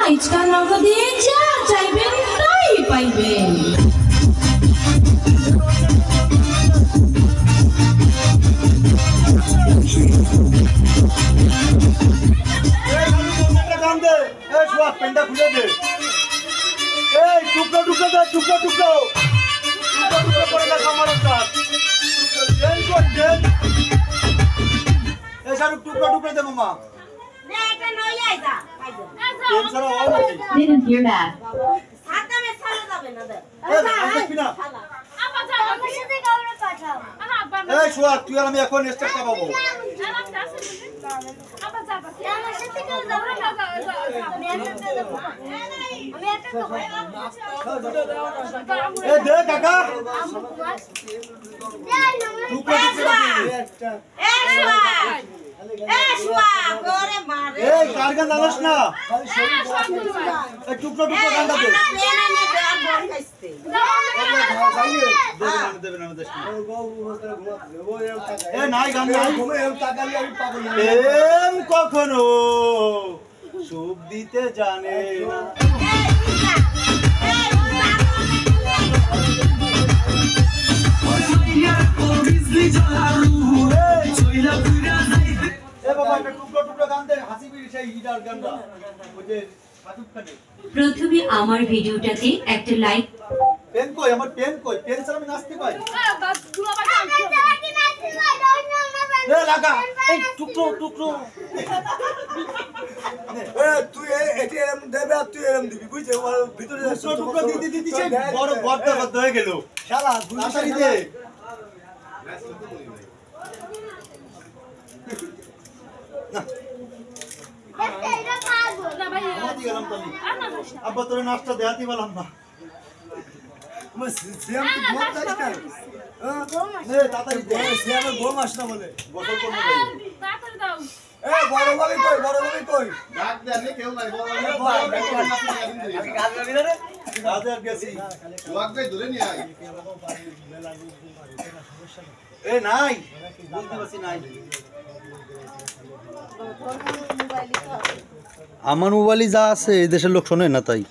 আজকাল নগদে যা চাইবেন তাই পাইবেন। পেনটা খুলে দে। এই টুকরো টুকরো দে, টুকরো টুকরো করে দেখ আমার কাজ। দেন কই দেন। এই সব টুকরো টুকরো দে মামা। নে এটা নই আইদা খাইদো। পেন ছাড়া হয় নাকি? Didn't hear that. সাদা মে সালা যাবে না দে। এই কি না? আপা যাও আমার সাথে কাউরে পাঠাও। আপা এই সোয়া তুই আর আমি এখন স্টার্ট পাবো। আপা যাবা। আমার সাথে কাউ যাবে না। আমি একটা দেব। আমি একটা দেব। এই দে কাকা। টুকরো টুকরো একটা। এই শুয়া করে মারে। এই কার গান জানাস না? এই টুকরো টুকরো গানটা দে। দেবে না দেশ না। এ নাই গান নাই। প্রেম কখনো সুখ দিতে জানে না। প্রথমে আমার ভিডিওটাতে একটা লাইক। পেন কই আমার পেন কই? পেন ছাড়া আমি নাচতে পাই? এ লাগা এই টুকরো টুকরো। এ তুই এটি এরম দেবে আর তুই এরম দিবি বুঝছিস ওর ভিতরে টুকরো টুকরো দিতে বড় বড়টা বড় হয়ে গেল। শালা তাড়াতাড়ি দে। আব্বা তোর নাচটা দেখাতে পারলাম না। সিয়াম তো গোম যাস কেন? এ তাড়াতাড়ি দে। সিয়ামের গোম আস না বলে গোসল করব ভাই। তাড়াতাড়ি দাও। এ বড় ভাবি কই বড় ভাবি কই ডাক দেন কেউ নাই বড় কাজে গেছি। লাগবে ধরে নিয়ে আয় এ নাই বুঝতে পারছি নাই। আমার মোবাইলে যা আছে এই দেশের লোক শোনে না তাই।